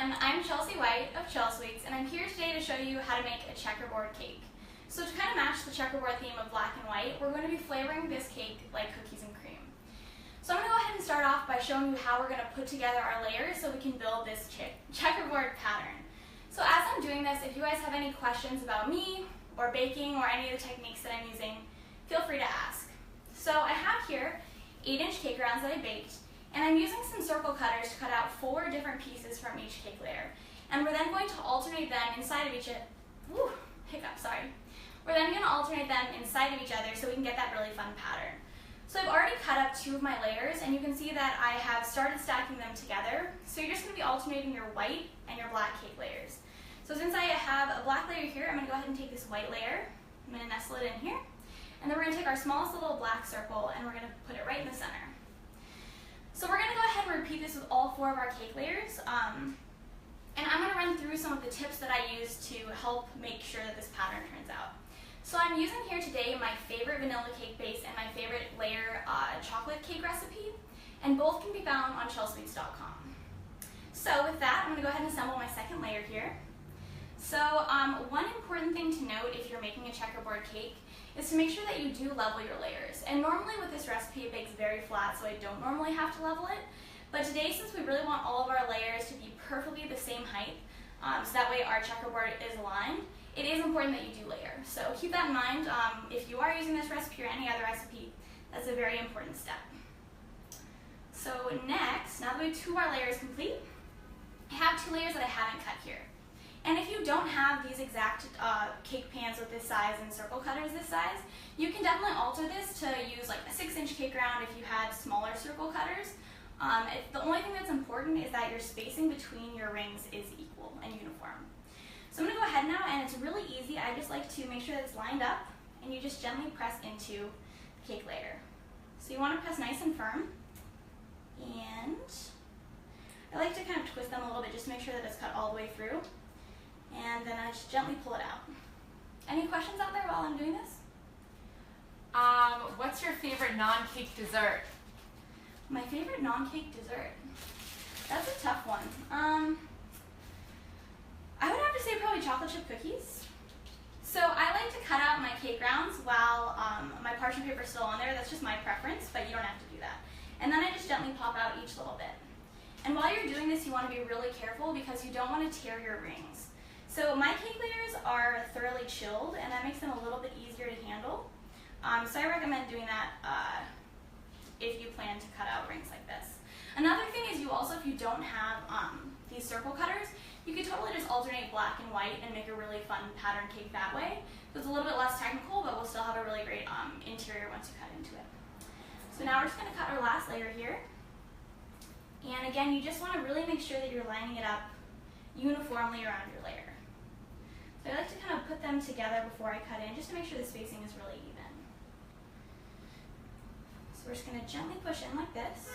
everyone, I'm Chelsey White of Chelsweets, and I'm here today to show you how to make a checkerboard cake. So to kind of match the checkerboard theme of black and white, we're going to be flavoring this cake like cookies and cream. So I'm going to go ahead and start off by showing you how we're going to put together our layers so we can build this checkerboard pattern. So as I'm doing this, if you guys have any questions about me or baking or any of the techniques that I'm using, feel free to ask. So I have here 8-inch cake rounds that I baked, and I'm using some circle cutters to cut out 4 different pieces from each cake layer. And we're then going to alternate them inside of each other. We're then going to alternate them inside of each other so we can get that really fun pattern. So I've already cut up 2 of my layers, and you can see that I have started stacking them together. So you're just going to be alternating your white and your black cake layers. So since I have a black layer here, I'm going to go ahead and take this white layer. I'm going to nestle it in here. And then we're going to take our smallest little black circle and we're going to put it right in the center. So we're going to go ahead and repeat this with all 4 of our cake layers. And I'm going to run through some of the tips that I use to help make sure that this pattern turns out. So I'm using here today my favorite vanilla cake base and my favorite layer chocolate cake recipe. And both can be found on Chelsweets.com. So with that, I'm going to go ahead and assemble my second layer here. So one important thing to note if you're making a checkerboard cake is to make sure that you do level your layers. And normally with this recipe it bakes very flat, so I don't normally have to level it. But today, since we really want all of our layers to be perfectly the same height, so that way our checkerboard is aligned, it is important that you do layer. So keep that in mind. If you are using this recipe or any other recipe, that's a very important step. So next, now that we have 2 of our layers complete, I have 2 layers that I haven't cut here. And if you don't have these exact cake pans with this size and circle cutters this size, you can definitely alter this to use like a 6-inch cake round if you had smaller circle cutters. The only thing that's important is that your spacing between your rings is equal and uniform. So I'm going to go ahead now, and it's really easy. I just like to make sure that it's lined up, and you just gently press into the cake layer. So you want to press nice and firm, and I like to kind of twist them a little bit just to make sure that it's cut all the way through. And then I just gently pull it out. Any questions out there while I'm doing this? What's your favorite non-cake dessert? My favorite non-cake dessert? That's a tough one. I would have to say probably chocolate chip cookies. So I like to cut out my cake rounds while my parchment paper is still on there. That's just my preference, but you don't have to do that. And then I just gently pop out each little bit. And while you're doing this, you want to be really careful because you don't want to tear your rings. So my cake layers are thoroughly chilled, and that makes them a little bit easier to handle. So I recommend doing that if you plan to cut out rings like this. Another thing is if you don't have these circle cutters, you could totally just alternate black and white and make a really fun pattern cake that way. So it's a little bit less technical, but we'll still have a really great interior once you cut into it. So now we're just going to cut our last layer here. And again, you just want to really make sure that you're lining it up uniformly around your layer. So I like to kind of put them together before I cut in, just to make sure the spacing is really even. So we're just going to gently push in like this.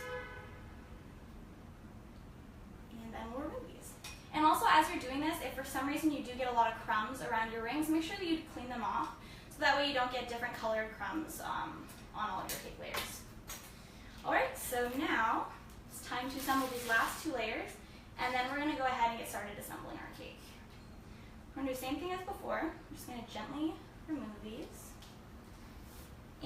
And then we'll remove these. And also, as you're doing this, if for some reason you do get a lot of crumbs around your rings, make sure that you clean them off, so that way you don't get different colored crumbs on all of your cake layers. Alright, so now it's time to assemble these last 2 layers, and then we're going to go ahead and get started assembling our cake. We're going to do the same thing as before. I'm just going to gently remove these.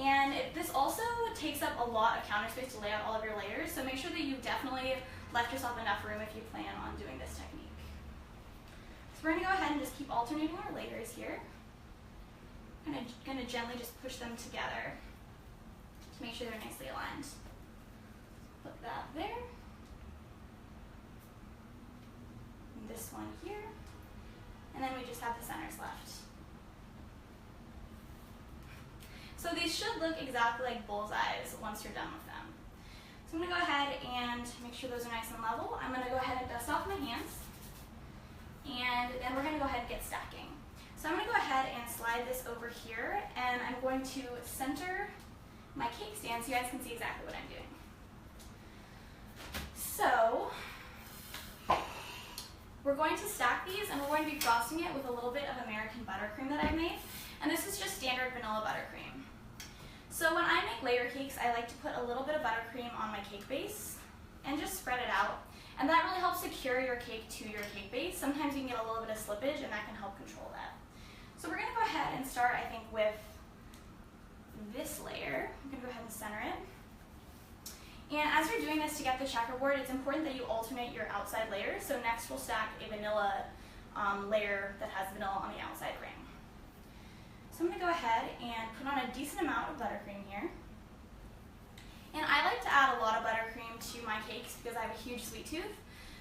And this also takes up a lot of counter space to lay out all of your layers, so make sure that you definitely left yourself enough room if you plan on doing this technique. So we're going to go ahead and just keep alternating our layers here. I'm going to gently just push them together to make sure they're nicely aligned. Put that there. And this one here. And then we just have the centers left. So these should look exactly like bullseyes once you're done with them. So I'm going to go ahead and make sure those are nice and level. I'm going to go ahead and dust off my hands. And then we're going to go ahead and get stacking. So I'm going to go ahead and slide this over here, and I'm going to center my cake stand so you guys can see exactly what I'm doing. So we're going to stack these, and we're going to be frosting it with a little bit of American buttercream that I've made. And this is just standard vanilla buttercream. So when I make layer cakes, I like to put a little bit of buttercream on my cake base and just spread it out. And that really helps secure your cake to your cake base. Sometimes you can get a little bit of slippage, and that can help control that. So we're gonna go ahead and start, I think, with this layer. I'm gonna go ahead and center it. And as you're doing this to get the checkerboard, it's important that you alternate your outside layers. So next we'll stack a vanilla layer that has vanilla on the outside ring. So I'm gonna go ahead and put on a decent amount of buttercream here. And I like to add a lot of buttercream to my cakes because I have a huge sweet tooth.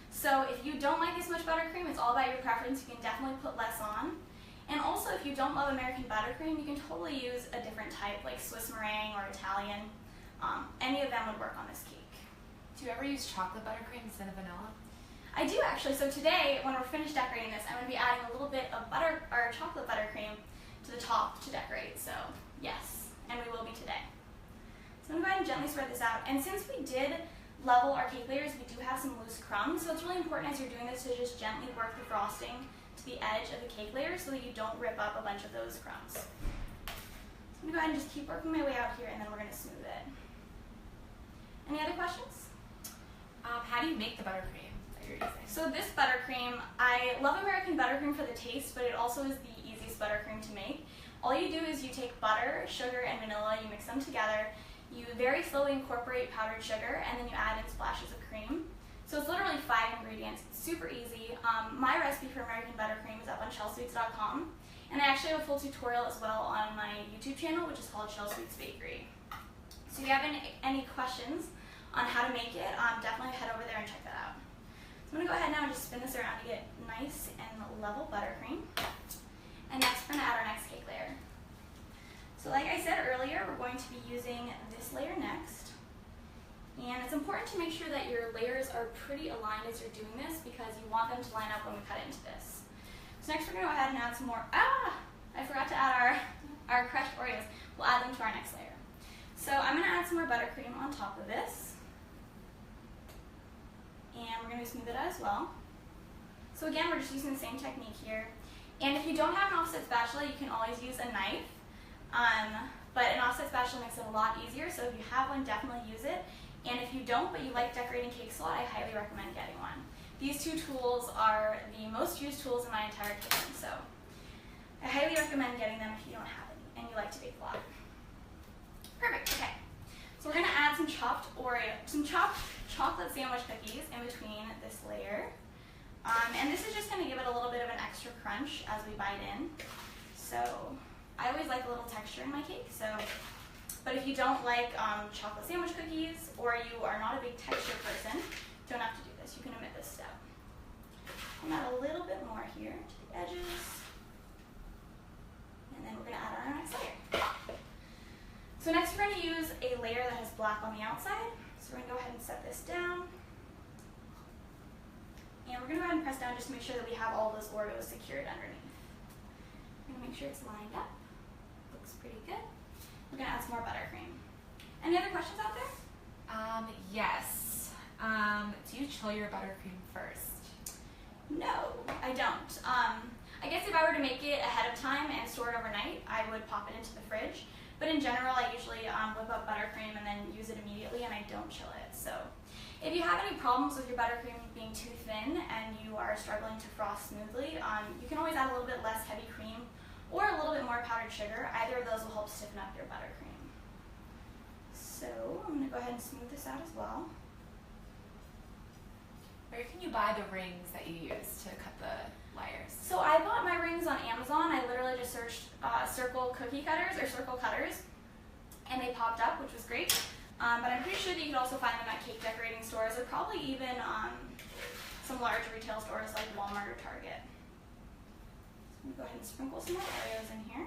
So if you don't like as much buttercream, it's all about your preference. You can definitely put less on. And also, if you don't love American buttercream, you can totally use a different type, like Swiss meringue or Italian. Any of them would work on this cake. Do you ever use chocolate buttercream instead of vanilla? I do actually. So today, when we're finished decorating this, I'm going to be adding a little bit of chocolate buttercream to the top to decorate. So yes, and we will be today. So I'm going to go ahead and gently spread this out. And since we did level our cake layers, we do have some loose crumbs. So it's really important as you're doing this to just gently work the frosting to the edge of the cake layer so that you don't rip up a bunch of those crumbs. So I'm going to go ahead and just keep working my way out here, and then we're going to smooth it. Any other questions? How do you make the buttercream that you're using? So this buttercream, I love American buttercream for the taste, but it also is the easiest buttercream to make. All you do is you take butter, sugar, and vanilla, you mix them together, you very slowly incorporate powdered sugar, and then you add in splashes of cream. So it's literally 5 ingredients. It's super easy. My recipe for American buttercream is up on Chelsweets.com, and I actually have a full tutorial as well on my YouTube channel, which is called Chelsweets Bakery. So if you have any questions on how to make it, definitely head over there and check that out. So I'm going to go ahead now and just spin this around to get nice and level buttercream. And next we're going to add our next cake layer. So like I said earlier, we're going to be using this layer next. And it's important to make sure that your layers are pretty aligned as you're doing this because you want them to line up when we cut into this. So next we're going to go ahead and add some more, I forgot to add our crushed Oreos. We'll add them to our next layer. So I'm going to add some more buttercream on top of this. And we're going to smooth it out as well. So again, we're just using the same technique here. And if you don't have an offset spatula, you can always use a knife. But an offset spatula makes it a lot easier, so if you have one, definitely use it. And if you don't, but you like decorating cakes a lot, I highly recommend getting one. These two tools are the most used tools in my entire kitchen, so I highly recommend getting them if you don't have any and you like to bake a lot. Perfect, okay. So we're gonna add some chopped chocolate sandwich cookies in between this layer. And this is just gonna give it a little bit of an extra crunch as we bite in. So I always like a little texture in my cake, but if you don't like chocolate sandwich cookies or you are not a big texture person, you don't have to do this. You can omit this step. I'll add a little bit more here to the edges. And then we're gonna add our next layer. So next we're going to use a layer that has black on the outside. So we're going to go ahead and set this down. And we're going to go ahead and press down just to make sure that we have all those Oreos secured underneath. We're going to make sure it's lined up. Looks pretty good. We're going to add some more buttercream. Any other questions out there? Yes. Do you chill your buttercream first? No, I don't. I guess if I were to make it ahead of time and store it overnight, I would pop it into the fridge. But in general, I usually whip up buttercream and then use it immediately, and I don't chill it. So if you have any problems with your buttercream being too thin and you are struggling to frost smoothly, you can always add a little bit less heavy cream or a little bit more powdered sugar. Either of those will help stiffen up your buttercream. So I'm going to go ahead and smooth this out as well. Where can you buy the rings that you use to cut the layers? So I bought my rings on Amazon. I literally just searched circle cookie cutters or circle cutters, and they popped up, which was great. But I'm pretty sure that you can also find them at cake decorating stores or probably even some large retail stores like Walmart or Target. So I'm going to go ahead and sprinkle some more Oreos in here.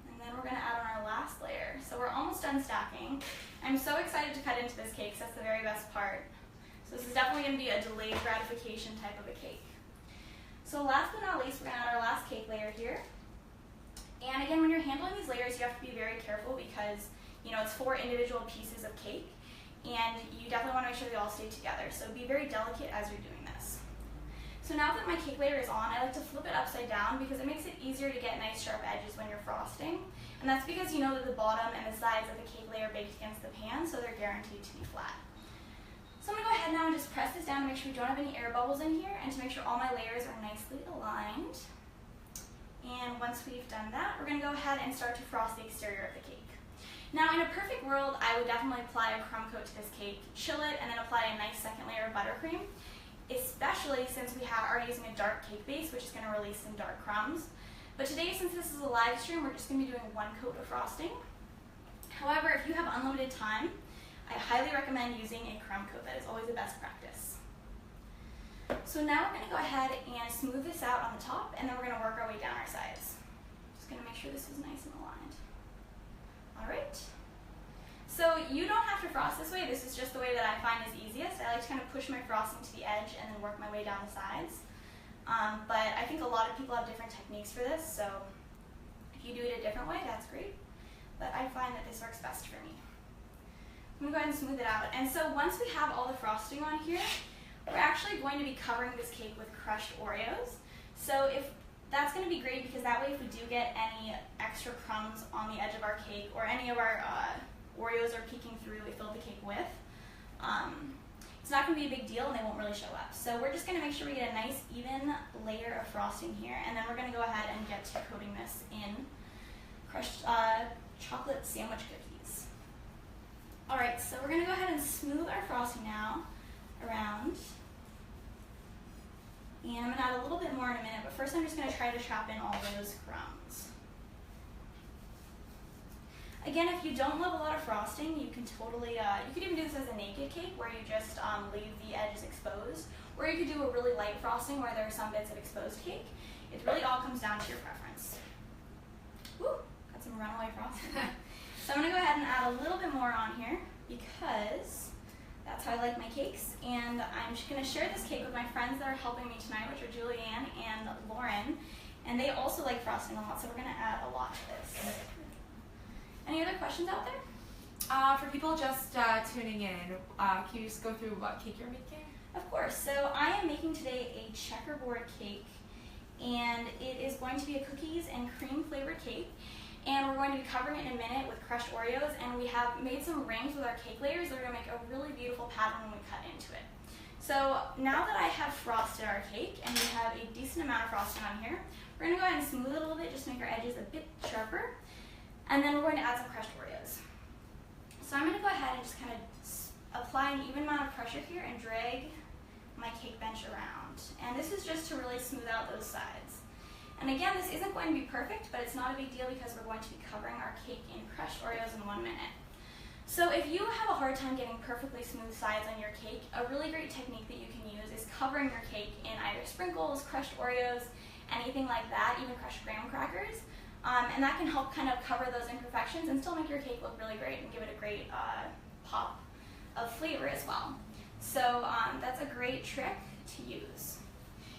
And then we're going to add on our last layer. So we're almost done stacking. I'm so excited to cut into this cake because that's the very best part. So this is definitely going to be a delayed gratification type of a cake. So last but not least, we're going to add our last cake layer here. And again, when you're handling these layers, you have to be very careful because, you know, it's 4 individual pieces of cake, and you definitely want to make sure they all stay together. So be very delicate as you're doing this. So now that my cake layer is on, I like to flip it upside down because it makes it easier to get nice sharp edges when you're frosting. And that's because you know that the bottom and the sides of the cake layer are baked against the pan, so they're guaranteed to be flat. So I'm going to go ahead now and just press this down to make sure we don't have any air bubbles in here and to make sure all my layers are nicely aligned. And once we've done that, we're going to go ahead and start to frost the exterior of the cake. Now, in a perfect world, I would definitely apply a crumb coat to this cake, chill it, and then apply a nice second layer of buttercream, especially since we are using a dark cake base, which is going to release some dark crumbs. But today, since this is a live stream, we're just going to be doing one coat of frosting. However, if you have unlimited time, I highly recommend using a crumb coat. That is always the best practice. So now we're going to go ahead and smooth this out on the top, and then we're going to work our way down our sides. Just going to make sure this is nice and aligned. All right. So you don't have to frost this way. This is just the way that I find is easiest. I like to kind of push my frosting to the edge and then work my way down the sides. But I think a lot of people have different techniques for this, so if you do it a different way, that's great. But I find that this works best for me. I'm going to go ahead and smooth it out. And so once we have all the frosting on here, we're actually going to be covering this cake with crushed Oreos. So that's going to be great because that way if we do get any extra crumbs on the edge of our cake or any of our Oreos are peeking through we fill the cake with, it's not going to be a big deal and they won't really show up. So we're just going to make sure we get a nice even layer of frosting here, and then we're going to go ahead and get to coating this in crushed chocolate sandwich cookies. Alright, so we're going to go ahead and smooth our frosting now around. And I'm going to add a little bit more in a minute, but first I'm just going to try to trap in all those crumbs. Again, if you don't love a lot of frosting, you can totally, you could even do this as a naked cake where you just leave the edges exposed. Or you could do a really light frosting where there are some bits of exposed cake. It really all comes down to your preference. Woo, got some runaway frosting. So I'm going to go ahead and add a little bit more on here because that's how I like my cakes. And I'm just going to share this cake with my friends that are helping me tonight, which are Julianne and Lauren. And they also like frosting a lot, so we're going to add a lot to this. Any other questions out there? For people just tuning in, can you just go through what cake you're making? Of course. So I am making today a checkerboard cake, and it is going to be a cookies and cream flavored cake. And we're going to be covering it in a minute with crushed Oreos, and we have made some rings with our cake layers that are going to make a really beautiful pattern when we cut into it. So now that I have frosted our cake, and we have a decent amount of frosting on here, we're going to go ahead and smooth it a little bit just to make our edges a bit sharper. And then we're going to add some crushed Oreos. So I'm going to go ahead and just kind of apply an even amount of pressure here and drag my cake bench around. And this is just to really smooth out those sides. And again, this isn't going to be perfect, but it's not a big deal because we're going to be covering our cake in crushed Oreos in 1 minute. So if you have a hard time getting perfectly smooth sides on your cake, a really great technique that you can use is covering your cake in either sprinkles, crushed Oreos, anything like that, even crushed graham crackers. And that can help kind of cover those imperfections and still make your cake look really great and give it a great pop of flavor as well. So that's a great trick to use.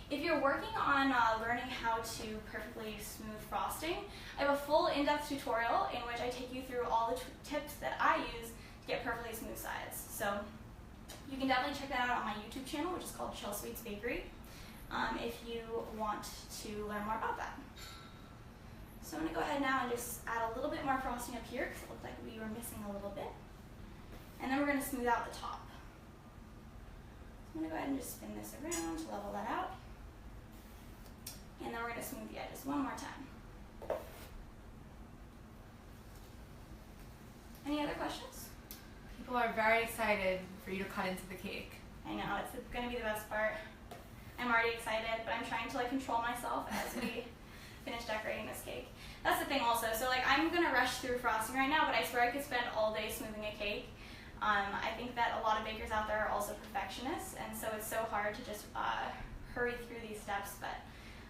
If you're working on learning how to perfectly smooth frosting, I have a full in-depth tutorial in which I take you through all the tips that I use to get perfectly smooth sides. So you can definitely check that out on my YouTube channel, which is called Chelsweets Bakery, if you want to learn more about that. So I'm going to go ahead now and just add a little bit more frosting up here because it looked like we were missing a little bit. And then we're going to smooth out the top. So I'm going to go ahead and just spin this around to level that out. And then we're going to smooth the edges one more time. Any other questions? People are very excited for you to cut into the cake. I know, it's going to be the best part. I'm already excited, but I'm trying to control myself as we finish decorating this cake. That's the thing also, so I'm going to rush through frosting right now, but I swear I could spend all day smoothing a cake. I think that a lot of bakers out there are also perfectionists, and so it's so hard to just hurry through these steps, but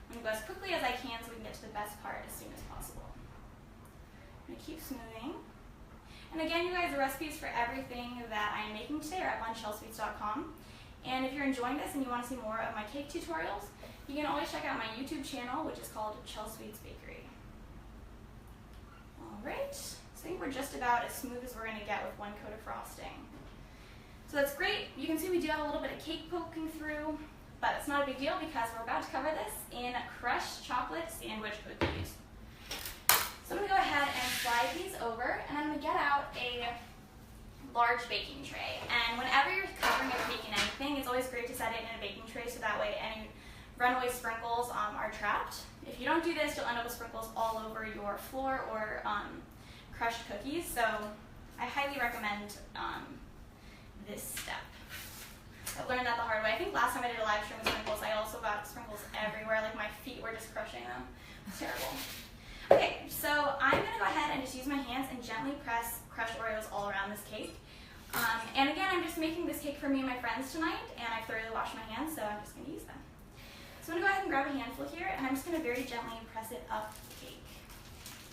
I'm going to go as quickly as I can so we can get to the best part as soon as possible. I'm going to keep smoothing. And again, you guys, the recipes for everything that I'm making today are up on chelsweets.com. And if you're enjoying this and you want to see more of my cake tutorials, you can always check out my YouTube channel, which is called Chelsweets Bakery. Alright, so I think we're just about as smooth as we're going to get with one coat of frosting. So that's great. You can see we do have a little bit of cake poking through. but it's not a big deal because we're about to cover this in crushed chocolate sandwich cookies. So I'm going to go ahead and slide these over, and I'm going to get out a large baking tray. And whenever you're covering a cake in anything, it's always great to set it in a baking tray so that way any runaway sprinkles are trapped. If you don't do this, you'll end up with sprinkles all over your floor or crushed cookies. So I highly recommend this step. I learned that the hard way. I think last time I did a live stream with sprinkles, I also got sprinkles everywhere. Like my feet were just crushing them. It was terrible. Okay, so I'm going to go ahead and just use my hands and gently press crushed Oreos all around this cake. And again, I'm just making this cake for me and my friends tonight, and I've thoroughly washed my hands, so I'm just going to use them. So I'm going to go ahead and grab a handful here, and I'm just going to very gently press it up the cake.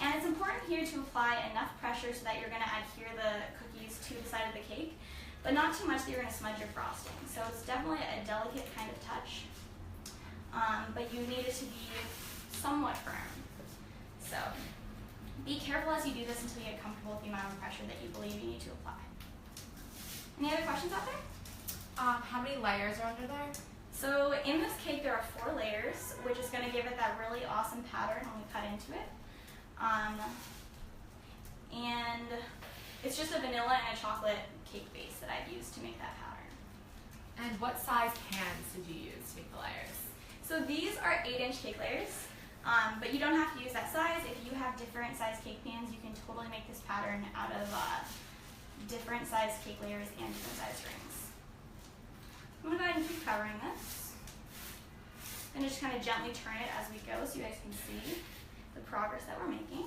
And it's important here to apply enough pressure so that you're going to adhere the cookies to the side of the cake, but not too much that you're going to smudge your frosting. So it's definitely a delicate kind of touch, but you need it to be somewhat firm. So be careful as you do this until you get comfortable with the amount of pressure that you believe you need to apply. Any other questions out there? How many layers are under there? So in this cake there are 4 layers, which is going to give it that really awesome pattern when we cut into it. And it's just a vanilla and a chocolate cake base that I've used to make that pattern. And what size pans did you use to make the layers? So these are 8-inch cake layers. But you don't have to use that size. If you have different size cake pans, you can totally make this pattern out of different size cake layers and different size rings. I'm going to go ahead and keep covering this. And just kind of gently turn it as we go so you guys can see the progress that we're making.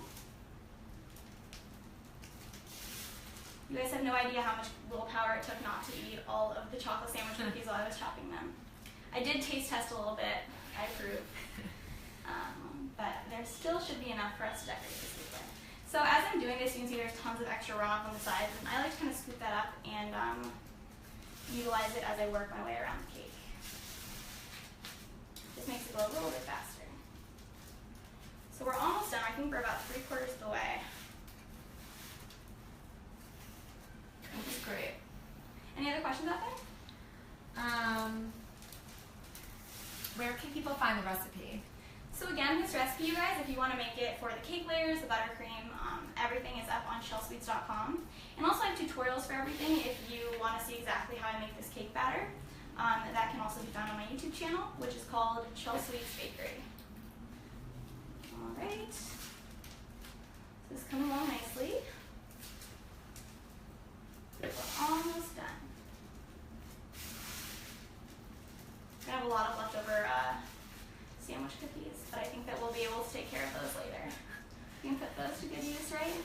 You guys have no idea how much willpower it took not to eat all of the chocolate sandwich cookies while I was chopping them. I did taste test a little bit. I approve. But there still should be enough for us to decorate this cake with. So as I'm doing this, you can see there's tons of extra runoff on the sides, and I like to kind of scoop that up and utilize it as I work my way around the cake. This makes it go a little bit faster. So we're almost done. I think we're about 3/4 of the way. Which is great. Any other questions out there? Where can people find the recipe? So again, this recipe, you guys, if you want to make it for the cake layers, the buttercream, everything is up on Chelsweets.com. And also I have tutorials for everything if you want to see exactly how I make this cake batter. That can also be found on my YouTube channel, which is called Chelsweets Bakery. Alright. This is coming along nicely. We're almost done. We're going to have a lot of leftover sandwich cookies, but I think that we'll be able to take care of those later. You can put those to good use, right?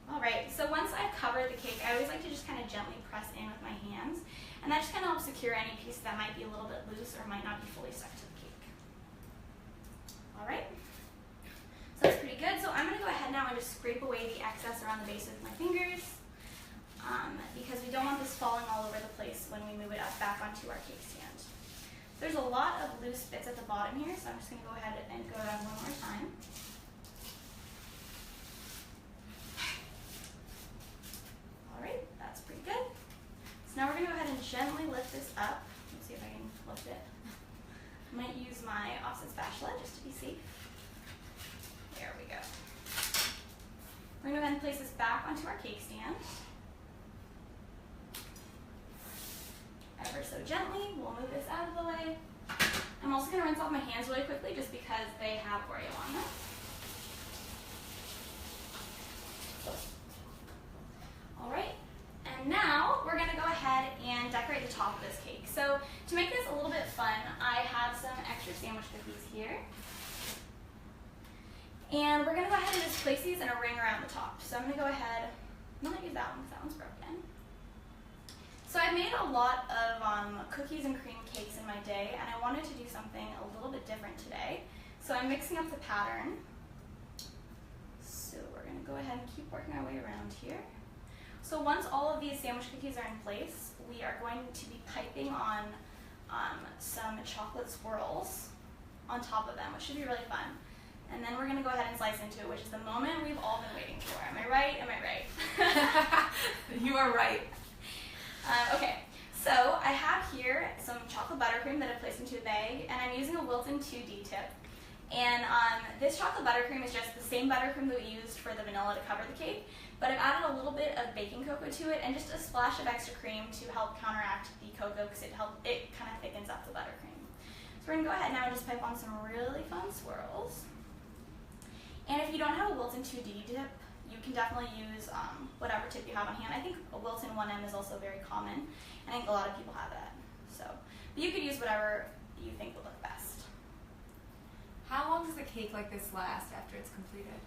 Alright, so once I've covered the cake, I always like to just kind of gently press in with my hands, and that just kind of helps secure any piece that might be a little bit loose or might not be fully stuck to the cake. Alright, so that's pretty good. So I'm going to go ahead now and just scrape away the excess around the base with my fingers, because we don't want this falling all over the place when we move it up back onto our cake stand. There's a lot of loose bits at the bottom here, so I'm just going to go ahead and go around one more time. Alright, that's pretty good. So now we're going to go ahead and gently lift this up. Let's see if I can lift it. I might use my offset spatula just to be safe. There we go. We're going to go ahead and place this back onto our cake stand. Ever so gently, we'll move this out of the way. I'm also going to rinse off my hands really quickly just because they have Oreo on them. Alright, and now we're going to go ahead and decorate the top of this cake. So to make this a little bit fun, I have some extra sandwich cookies here. And we're going to go ahead and just place these in a ring around the top. So I'm going to go ahead, I'm going to use that one because that one's broken. So I've made a lot of cookies and cream cakes in my day, and I wanted to do something a little bit different today. So I'm mixing up the pattern. So we're going to go ahead and keep working our way around here. So once all of these sandwich cookies are in place, we are going to be piping on some chocolate swirls on top of them, which should be really fun. And then we're going to go ahead and slice into it, which is the moment we've all been waiting for. Am I right? Am I right? You are right. Okay, So I have here some chocolate buttercream that I've placed into a bag, and I'm using a Wilton 2D tip. And this chocolate buttercream is just the same buttercream that we used for the vanilla to cover the cake, but I've added a little bit of baking cocoa to it and just a splash of extra cream to help counteract the cocoa because it kind of thickens up the buttercream. So we're going to go ahead now and just pipe on some really fun swirls. And if you don't have a Wilton 2D tip, you can definitely use whatever tip you have on hand. I think a Wilton 1M is also very common. I think a lot of people have that. So, but you could use whatever you think will look best. How long does a cake like this last after it's completed?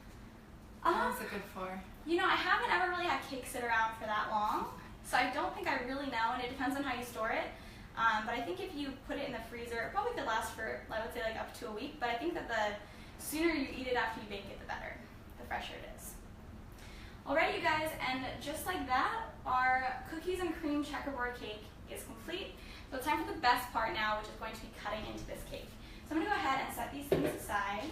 How long is it good for? You know, I haven't ever really had cake sit around for that long, so I don't think I really know, and it depends on how you store it. But I think if you put it in the freezer, it probably could last for, I would say, like up to a week, but I think that the sooner you eat it after you bake it, the better, the fresher it is. Alright, you guys, and just like that, our cookies and cream checkerboard cake is complete. So it's time for the best part now, which is going to be cutting into this cake. So I'm going to go ahead and set these things aside.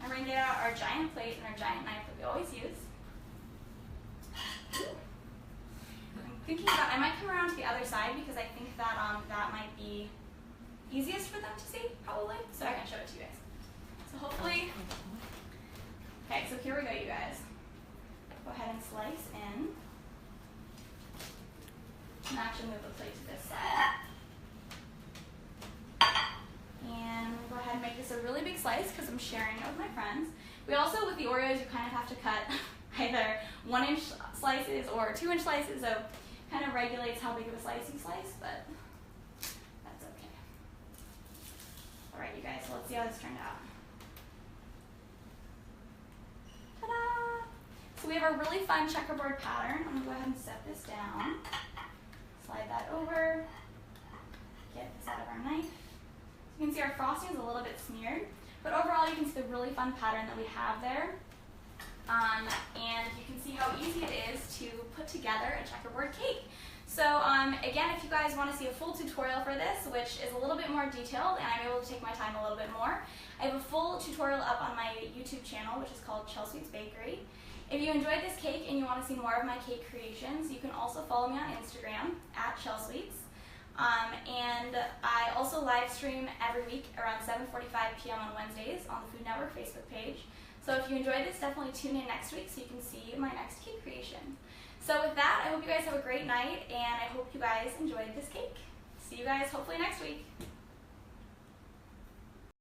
And we're going to get out our giant plate and our giant knife that we always use. I'm thinking about, I might come around to the other side because I think that that might be easiest for them to see, probably. So I can show it to you guys. So hopefully, okay, so here we go, you guys. Go ahead and slice in. And actually move the plate to this side. And we'll go ahead and make this a really big slice because I'm sharing it with my friends. We also, with the Oreos, you kind of have to cut either 1-inch slices or 2-inch slices, so it kind of regulates how big of a slice you slice, but that's okay. Alright, you guys, so let's see how this turned out. Ta-da! So we have a really fun checkerboard pattern. I'm going to go ahead and set this down. Slide that over. Get this out of our knife. So you can see our frosting is a little bit smeared, but overall you can see the really fun pattern that we have there. And you can see how easy it is to put together a checkerboard cake. So again, if you guys want to see a full tutorial for this, which is a little bit more detailed and I'm able to take my time a little bit more, I have a full tutorial up on my YouTube channel, which is called Chelsweets Bakery. If you enjoyed this cake and you want to see more of my cake creations, you can also follow me on Instagram at Chelsweets. And I also live stream every week around 7:45 p.m. on Wednesdays on the Food Network Facebook page. So if you enjoyed this, definitely tune in next week so you can see my next cake creation. So with that, I hope you guys have a great night, and I hope you guys enjoyed this cake. See you guys hopefully next week.